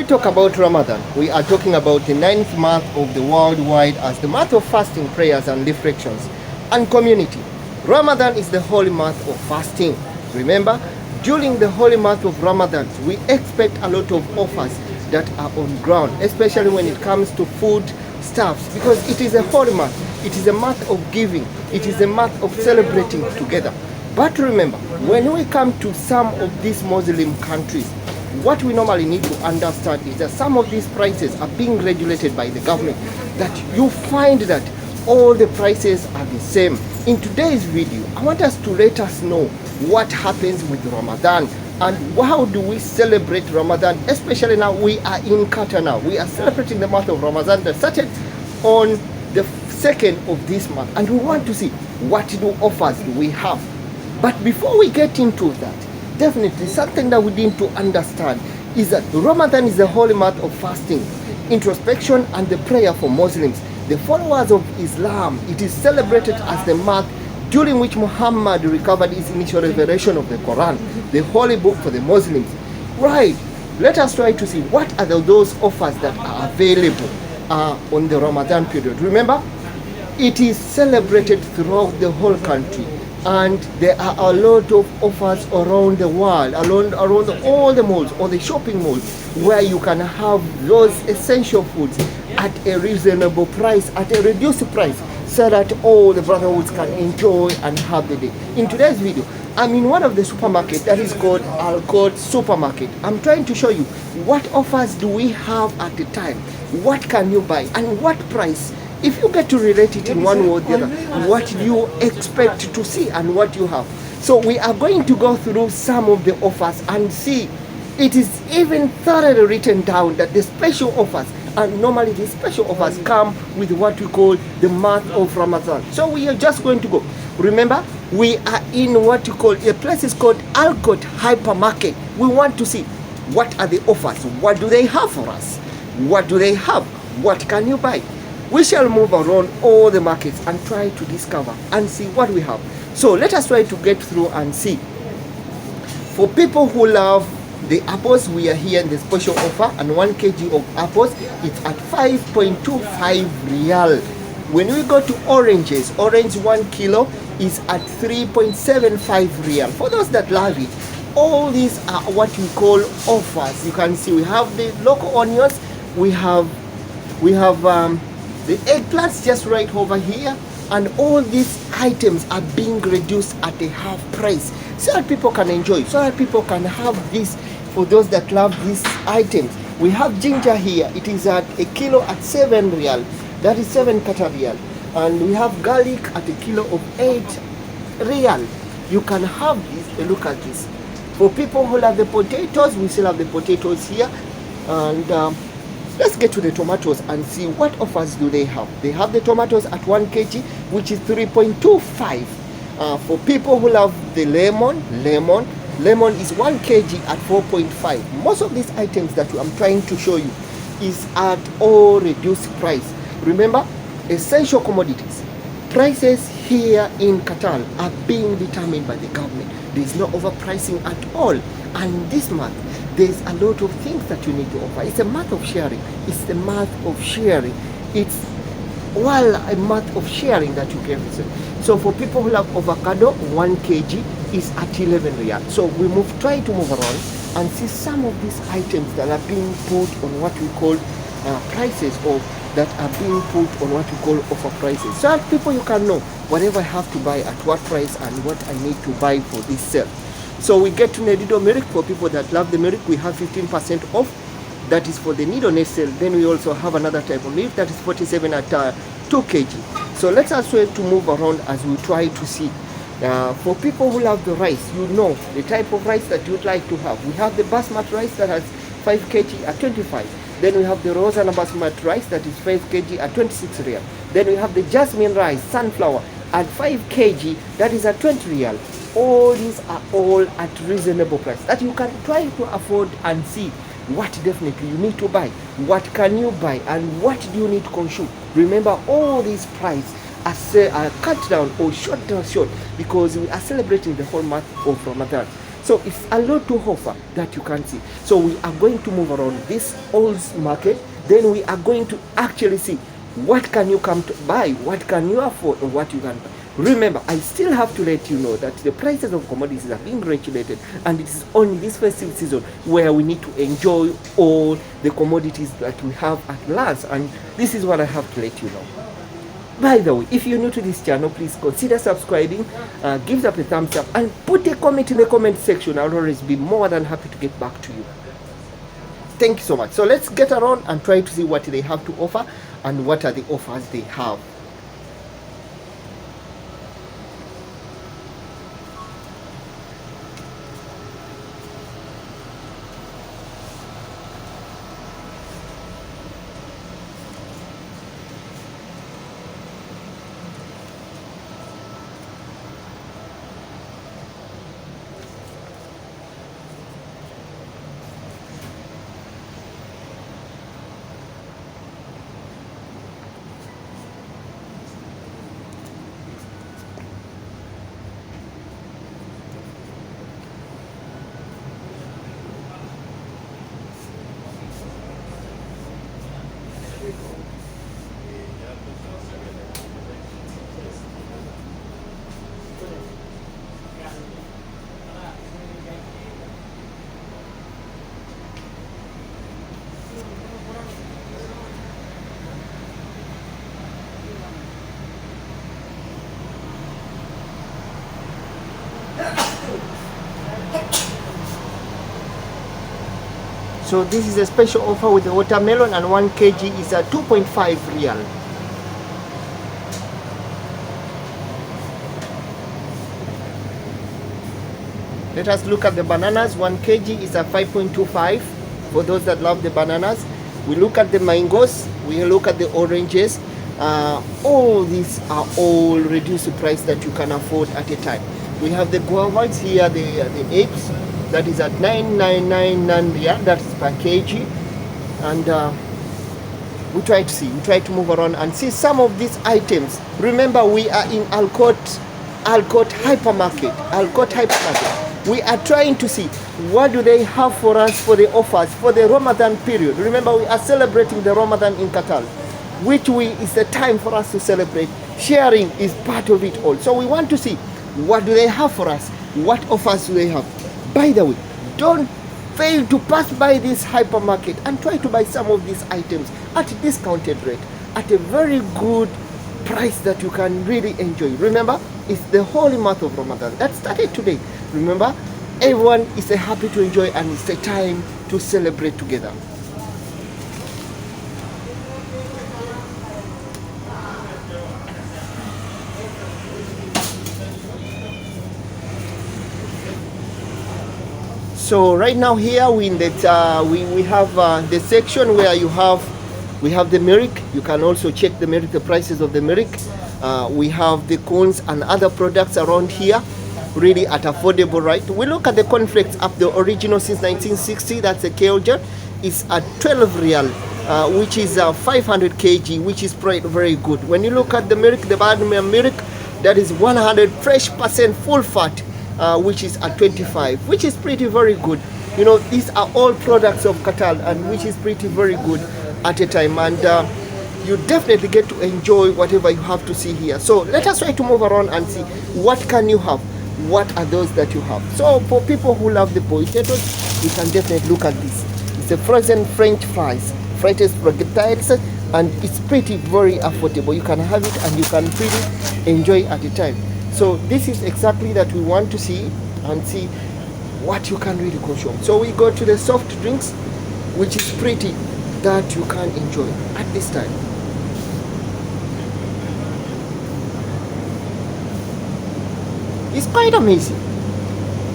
we talk about Ramadan, we are talking about the ninth month of the worldwide as the month of fasting, prayers and reflections and community. Ramadan is the holy month of fasting. Remember, during the holy month of Ramadan, we expect a lot of offers that are on ground, especially when it comes to food stuffs, because it is a holy month. It is a month of giving. It is a month of celebrating together. But remember, when we come to some of these Muslim countries, what we normally need to understand is that some of these prices are being regulated by the government, that you find that all the prices are the same. In today's video, I want us to let us know what happens with Ramadan and how do we celebrate Ramadan, especially now we are in Qatar now. We are celebrating the month of Ramadan that started on the 2nd of this month, and we want to see what new offers do we have. But before we get into that, definitely something that we need to understand is that Ramadan is the holy month of fasting, introspection and the prayer for Muslims, the followers of Islam. It is celebrated as the month during which Muhammad recovered his initial revelation of the Quran, the holy book for the Muslims. Right, let us try to see what are those offers that are available on the Ramadan period. Remember, it is celebrated throughout the whole country, and there are a lot of offers around the world, around all the malls or the shopping malls, where you can have those essential foods at a reasonable price, at a reduced price, so that all the brotherhoods can enjoy and have the day. In today's video, I'm in one of the supermarkets that is called Al-Qod Supermarket. I'm trying to show you what offers do we have at the time, what can you buy, and what price. If you get to relate it in one way or the other, what do you expect to see and what you have. So we are going to go through some of the offers and see. It is even thoroughly written down that the special offers, and normally the special offers come with what we call the month of Ramadan. So we are just going to go. Remember, we are in what you call a place is called Al-Qod Hypermarket. We want to see what are the offers, what do they have for us, what do they have, what can you buy. We shall move around all the markets and try to discover and see what we have. So let us try to get through and see. For people who love the apples, we are here in the special offer, and 1 kg of apples, it's at 5.25 real. When we go to oranges, orange 1 kilo is at 3.75 real. For those that love it, all these are what we call offers. You can see we have the local onions, we have the eggplants just right over here, and all these items are being reduced at a half price so that people can enjoy, so that people can have this. For those that love these items, we have ginger here. It is at a kilo at 7 real, that is 7 Qatar real, and we have garlic at a kilo of 8 real. You can have this. Look at this. For people who love the potatoes, we still have the potatoes here, and let's get to the tomatoes and see what offers do they have. They have the tomatoes at 1 kg, which is 3.25. For people who love the lemon is 1 kg at 4.5. Most of these items that I'm trying to show you is at all reduced price. Remember, essential commodities prices here in Qatar are being determined by the government. There is no overpricing at all, and this month there's a lot of things that you need to offer. It's a month of sharing. It's the month of sharing. It's a month of sharing that you can visit. So for people who love avocado, 1 kg is at 11 riyal. So we try to move around and see some of these items that are being put on what we call prices, or that are being put on what we call offer prices. So that people, you can know whatever I have to buy at what price and what I need to buy for this sale. So we get to Nido milk. For people that love the milk, we have 15% off. That is for the Nido Nestle. Then we also have another type of milk that is 47 at 2 kg. So let's also to move around as we try to see. For people who love the rice, you know the type of rice that you'd like to have. We have the basmati rice that has 5 kg at 25. Then we have the Rosana basmati rice that is 5 kg at 26 real. Then we have the jasmine rice, sunflower, at 5 kg, that is at 20 real. All these are all at reasonable price that you can try to afford and see what definitely you need to buy, what can you buy, and what do you need to consume. Remember, all these prices are cut down or short because we are celebrating the whole month of Ramadan. So it's a lot to offer that you can see. So we are going to move around this old market, then we are going to actually see what can you come to buy, what can you afford, or what you can buy. Remember, I still have to let you know that the prices of commodities are being regulated, and it is only this festive season where we need to enjoy all the commodities that we have at last, and this is what I have to let you know. By the way, if you're new to this channel, please consider subscribing, give up a thumbs up, and put a comment in the comment section. I'll always be more than happy to get back to you. Thank you so much. So let's get around and try to see what they have to offer and what are the offers they have. So this is a special offer with the watermelon, and 1 kg is a 2.5 real. Let us look at the bananas. 1 kg is a 5.25 for those that love the bananas. We look at the mangoes, we look at the oranges. All these are all reduced price that you can afford at a time. We have the guavas here, the apes, that is at 999 real, that is per kg. And we try to move around and see some of these items. Remember, we are in Alcott hypermarket. We are trying to see what do they have for us for the offers for the Ramadan period. Remember, we are celebrating the Ramadan in Qatar, which is the time for us to celebrate. Sharing is part of it all. So we want to see what do they have for us, what offers do they have. By the way, don't fail to pass by this hypermarket and try to buy some of these items at a discounted rate, at a very good price that you can really enjoy. Remember, it's the holy month of Ramadan that started today. Remember, everyone is happy to enjoy, and it's a time to celebrate together. So right now here we in that we have the section where we have the milk. You can also check the milk, the prices of the milk. We have the cones and other products around here, really at affordable rate. We look at the cornflakes up, the original since 1960. That's a Kelger. It's at 12 real, which is 500 kg, which is very good. When you look at the milk, the Badmia milk, that is 100 fresh percent full fat. Which is at 25, which is pretty very good. You know, these are all products of Qatar, and which is pretty very good at a time, and you definitely get to enjoy whatever you have to see here. So let us try to move around and see what can you have, what are those that you have. So for people who love the potatoes, you can definitely look at this. It's a frozen French fries, fried spaghetti, and it's pretty very affordable. You can have it and you can really enjoy at a time. So this is exactly that we want to see and see what you can really consume. So we go to the soft drinks, which is pretty that you can enjoy at this time. It's quite amazing.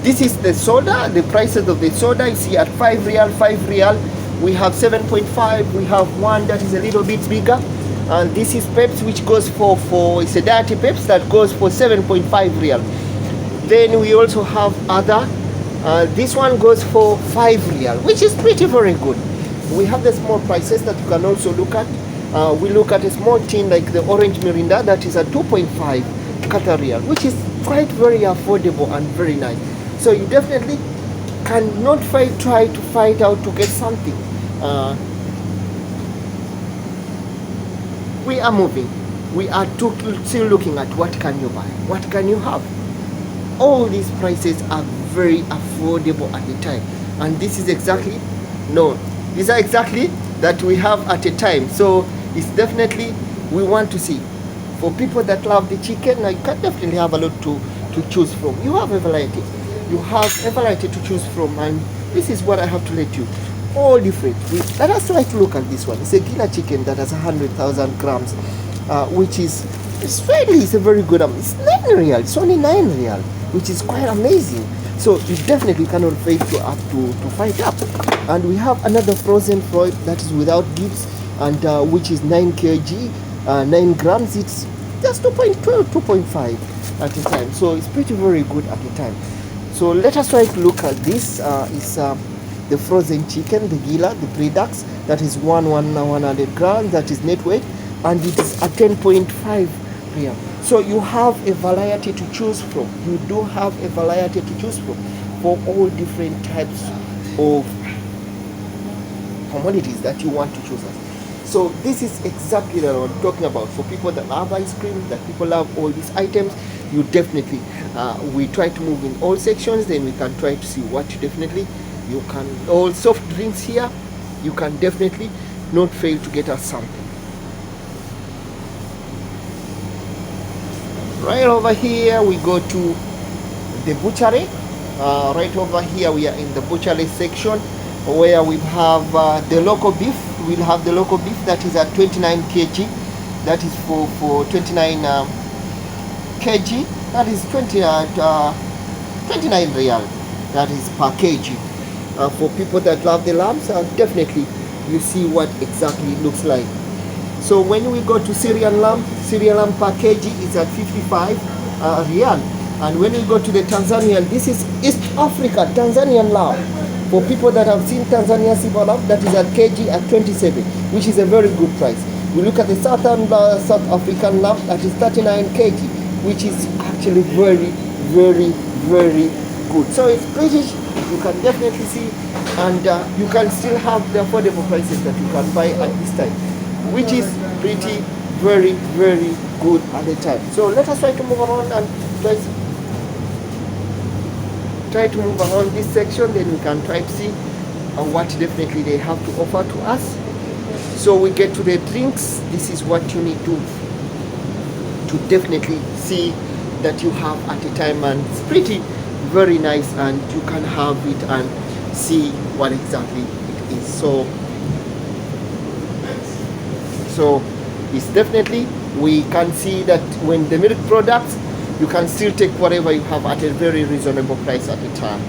This is the soda. The prices of the soda is here at 5 real, 5 real. We have 7.5. We have one that is a little bit bigger. And this is Pepsi, which goes for it's a dirty Pepsi that goes for 7.5 real. Then we also have other. This one goes for 5 real, which is pretty very good. We have the small prices that you can also look at. We look at a small tin like the orange Mirinda that is at 2.5 Qatar real, which is quite very affordable and very nice. So you definitely cannot try to fight out to get something. We are moving. We are still looking at what can you buy, what can you have. All these prices are very affordable at the time, and this is exactly these are exactly that we have at a time. So it's definitely we want to see. For people that love the chicken, now you can definitely have a lot to choose from. You have a variety. You have a variety to choose from, and this is what I have to let you. All different. Let us try to look at this one. It's a Gila chicken that has 100,000 grams, which is it's a very good. It's 9 real. It's only 9 real, which is quite amazing. So you definitely cannot fail to fight up. And we have another frozen Freud that is without gips, and which is 9 kg. 9 grams, it's just 2.12, 2.5 at a time. So it's pretty very good at a time. So let us try to look at this. It's the frozen chicken, the Gila, the Predax, that is 100 grams, that is net weight, and it is at 10.5 real. So you have a variety to choose from. You do have a variety to choose from for all different types of commodities that you want to choose. So this is exactly what I'm talking about. For people that love ice cream, that people love all these items, you definitely, we try to move in all sections, then we can try to see what you definitely, you can, all soft drinks here, you can definitely not fail to get us something. Right over here, we go to the butchery. Right over here, we are in the butchery section, where we have the local beef. We'll have the local beef that is at 29 kg. That is for 29 kg. That is 29 real. That is per kg. For people that love the lambs, definitely you see what exactly it looks like. So when we go to Syrian lamb per kg is at 55 real. And when we go to the Tanzanian, this is East Africa Tanzanian lamb. For people that have seen Tanzania silver lamb, that is at kg at 27, which is a very good price. We look at the South African lamb, that is 39 kg, which is actually very, very, very good. So it's British, you can definitely see, and you can still have the affordable prices that you can buy at this time, which is pretty, very, very good at the time. So let us try to move around and try to move around this section, then we can try to see what definitely they have to offer to us. So we get to the drinks. This is what you need to definitely see that you have at a time, and it's pretty very nice, and you can have it and see what exactly it is. So it's definitely, we can see that when the milk products, you can still take whatever you have at a very reasonable price at a time.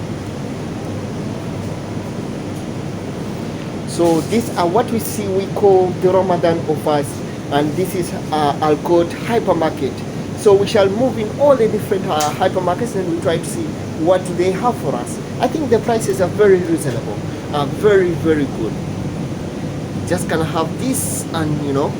So these are what we see, we call the Ramadan offers, and this is Alcott hypermarket. So we shall move in all the different hypermarkets, and we try to see what they have for us. I think the prices are very reasonable, very, very good. Just gonna have this, and you know,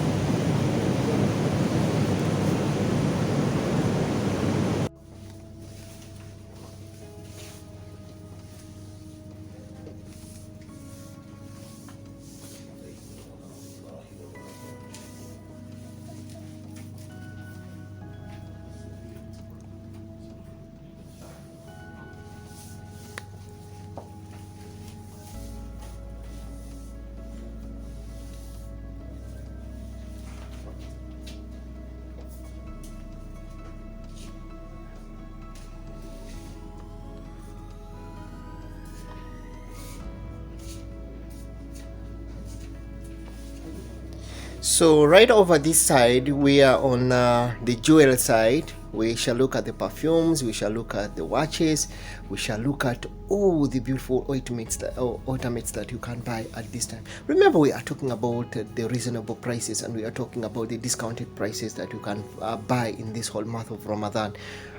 so right over this side, we are on the jewel side. We shall look at the perfumes, we shall look at the watches, we shall look at all the beautiful ornaments that you can buy at this time. Remember, we are talking about the reasonable prices, and we are talking about the discounted prices that you can buy in this whole month of Ramadan.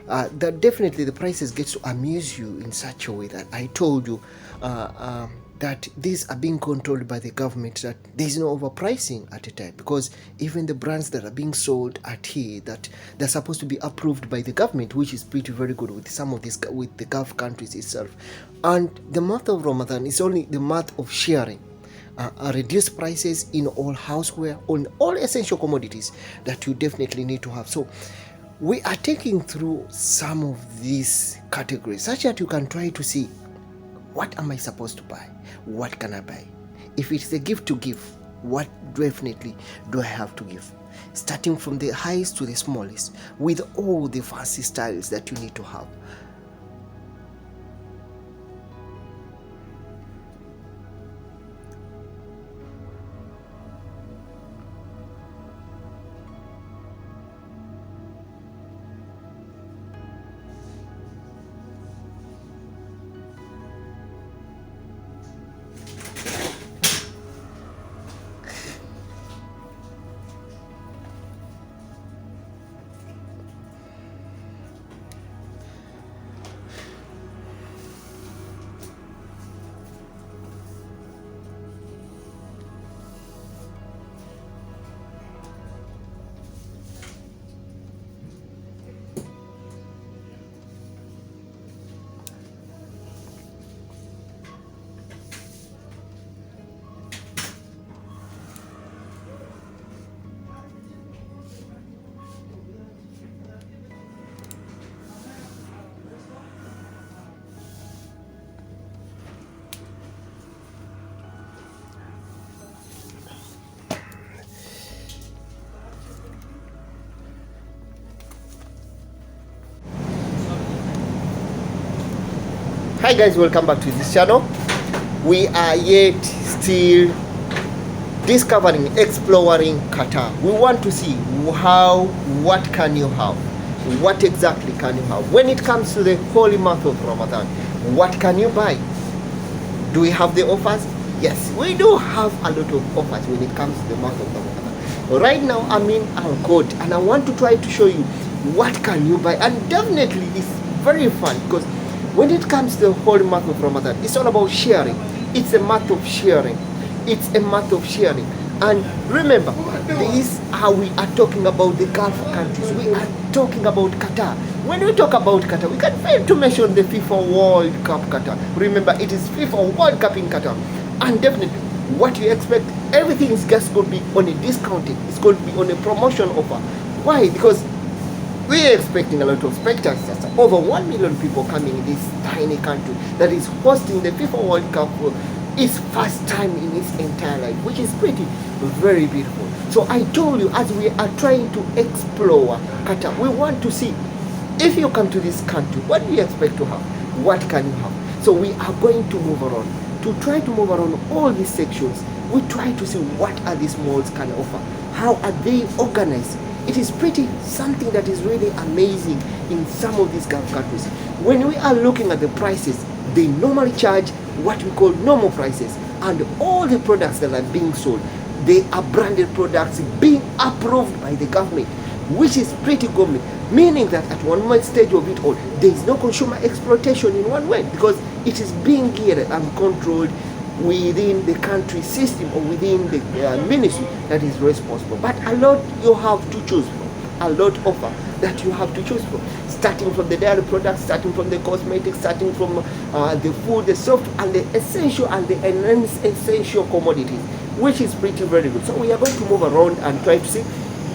That definitely the prices get to amuse you in such a way that I told you that these are being controlled by the government, that there's no overpricing at a time, because even the brands that are being sold at here, that they're supposed to be approved by the government, which is pretty very good with some of these, with the Gulf countries itself. And the month of Ramadan is only the month of sharing reduced prices in all houseware, on all essential commodities that you definitely need to have. So we are taking through some of these categories such that you can try to see, what am I supposed to buy? What can I buy? If it's a gift to give, what definitely do I have to give? Starting from the highest to the smallest, with all the fancy styles that you need to have. Hi guys, welcome back to this channel. We are yet still discovering, exploring Qatar. We want to see what can you have, what exactly can you have when it comes to the holy month of Ramadan. What can you buy? Do we have the offers? Yes, we do have a lot of offers when it comes to the month of Ramadan. Right now I'm in Al Qud and I want to try to show you what can you buy, and definitely it's very fun, because when it comes to the holy month of Ramadan, it's all about sharing. It's a month of sharing. It's a month of sharing. And remember, this how we are talking about the Gulf countries. We are talking about Qatar. When we talk about Qatar, we can fail to mention the FIFA World Cup Qatar. Remember, it is FIFA World Cup in Qatar. And definitely, what you expect, everything is just going to be on a discounted. It's going to be on a promotion offer. Why? Because we are expecting a lot of spectators. Over 1 million people coming in this tiny country that is hosting the FIFA World Cup. Its first time in its entire life, which is pretty very beautiful. So I told you, as we are trying to explore Qatar, we want to see, if you come to this country, what do you expect to have? What can you have? So we are going to move around, to try to move around all these sections. We try to see what are these malls can offer, how are they organized. It is pretty something that is really amazing in some of these Gulf countries. When we are looking at the prices, they normally charge what we call normal prices, and all the products that are being sold, they are branded products being approved by the government, which is pretty good, meaning that at one stage of it all, there is no consumer exploitation in one way, because it is being geared and controlled within the country system or within the ministry that is responsible. But a lot you have to choose from, a lot offer that you have to choose from, starting from the dairy products, starting from the cosmetics, starting from the food, the soft and the essential and the essential commodities, which is pretty very good. So we are going to move around and try to see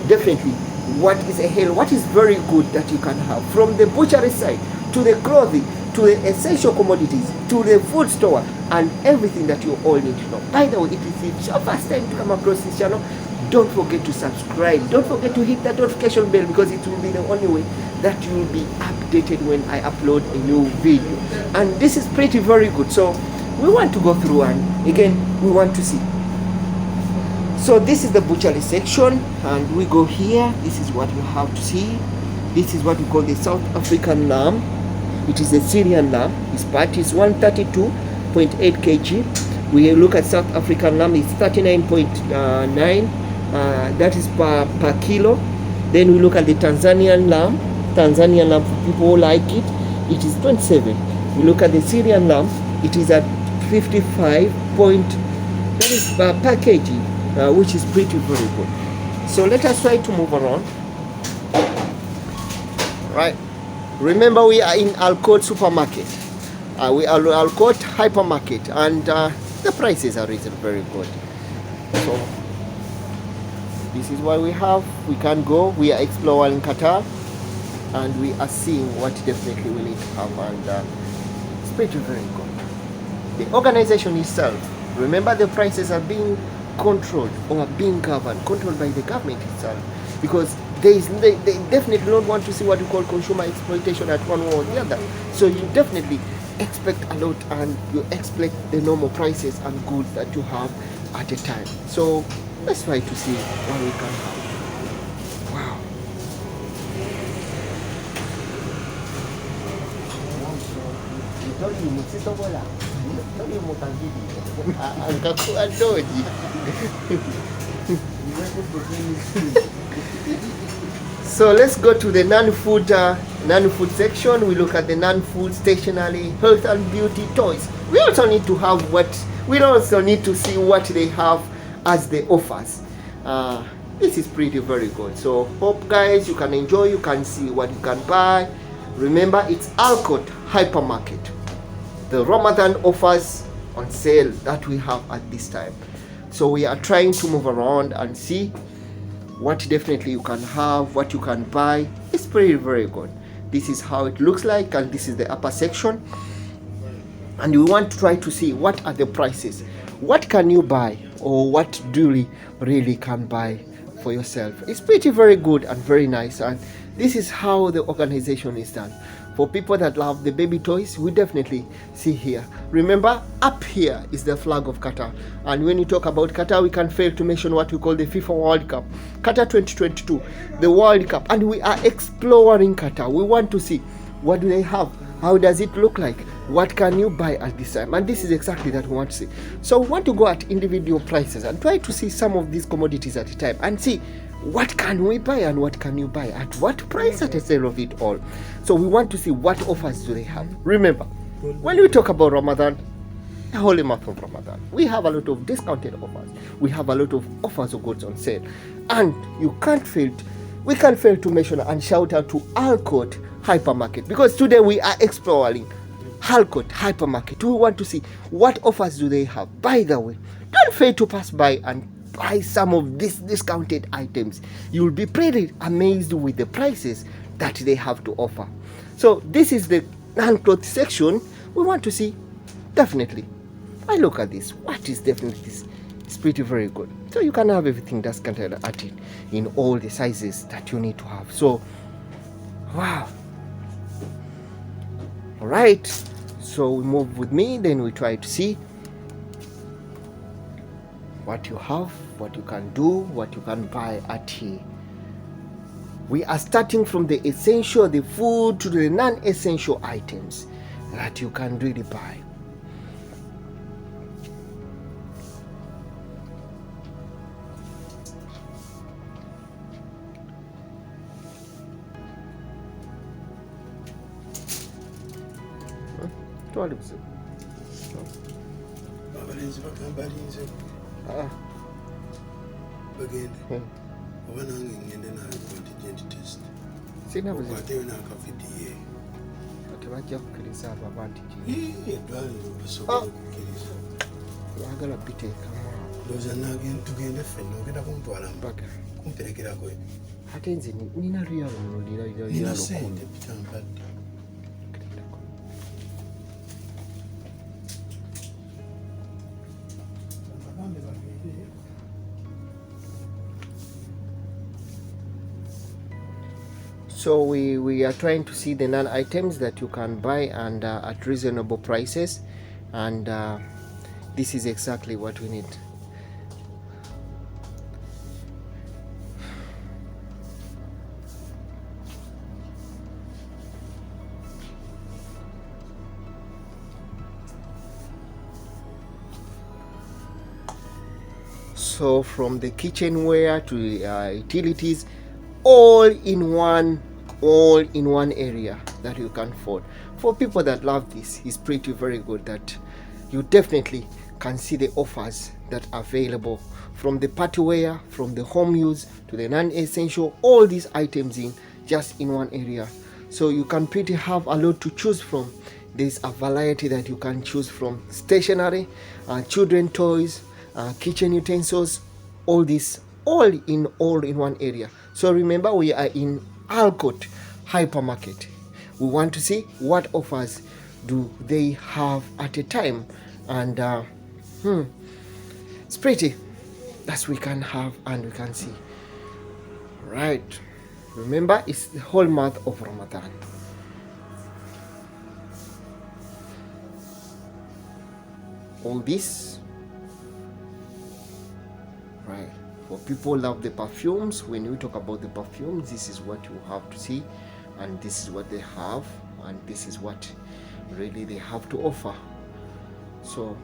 definitely what is a hell, what is very good that you can have, from the butchery side to the clothing, to the essential commodities, to the food store, and everything that you all need to know. By the way, if it's your first time to come across this channel, don't forget to subscribe. Don't forget to hit that notification bell, because it will be the only way that you will be updated when I upload a new video. And this is pretty very good. So we want to go through, and again, we want to see. So this is the butchery section, and we go here. This is what you have to see. This is what we call the South African lamb. It is a Syrian lamb. Its part is 132.8 kg. We look at South African lamb, it's 39.9. That is per kilo. Then we look at the Tanzanian lamb. Tanzanian lamb, for people who like it, it is 27. We look at the Syrian lamb, it is at 55 point, that is per kg, which is pretty very good. So let us try to move around. Right, remember we are in Alcott supermarket, we are Alcott hypermarket, and the prices are really very good. So this is what we have. We can go, we are exploring Qatar, and we are seeing what definitely we need to have, and it's pretty very good. The organization itself, remember, the prices are being controlled or being controlled by the government itself, because they definitely don't want to see what we call consumer exploitation at one or the other. So you definitely expect a lot, and you expect the normal prices and goods that you have at a time. So let's try to see what we can have. Wow. So let's go to the non-food section. We look at the non-food, stationery, health and beauty, toys. We also need to see what they have as the offers. This is pretty very good. So hope guys you can enjoy, you can see what you can buy. Remember, it's Alcott hypermarket. The Ramadan offers on sale that we have at this time. So we are trying to move around and see what definitely you can have, what you can buy. It's pretty very good. This is how it looks like, and this is the upper section, and we want to try to see what are the prices, what can you buy, or what do you really can buy for yourself. It's pretty very good and very nice, and this is how the organization is done. For people that love the baby toys, we definitely see here. Remember, up here is the flag of Qatar. And when you talk about Qatar, we can't fail to mention what we call the FIFA World Cup. Qatar 2022, the World Cup. And we are exploring Qatar. We want to see what do they have? How does it look like? What can you buy at this time? And this is exactly that we want to see. So we want to go at individual prices and try to see some of these commodities at a time and see what can we buy and what can you buy at what price at a sale of it all. So we want to see what offers do they have. Remember, when we talk about Ramadan, the holy month of Ramadan, we have a lot of discounted offers. We have a lot of offers of goods on sale, and we can't fail to mention and shout out to Alcott hypermarket, because today we are exploring Alcott hypermarket. We want to see what offers do they have. By the way, don't fail to pass by and buy some of these discounted items. You'll be pretty amazed with the prices that they have to offer. So this is the non-cloth section. We want to see, definitely, I look at this, what is definitely this? It's pretty very good. So you can have everything that's contained at it in all the sizes that you need to have. So wow. All right, so we move with me, then we try to see what you have, what you can do, what you can buy at here. We are starting from the essential, the food, to the non-essential items that you can really buy. So we are trying to see the non-items that you can buy and at reasonable prices, and this is exactly what we need. So from the kitchenware to utilities, all in one area that you can afford. For people that love this, it's pretty very good that you definitely can see the offers that are available, from the party wear, from the home use to the non-essential, all these items in just in one area. So you can pretty have a lot to choose from. There's a variety that you can choose from: stationery, children toys, kitchen utensils, all this, all in one area. So remember, we are in Alcott hypermarket. We want to see what offers do they have at a time, and it's pretty. That's we can have and we can see. Right. Remember, it's the whole month of Ramadan. All this, right? For people love the perfumes. When we talk about the perfumes, this is what you have to see, and this is what they have, and this is what really they have to offer. So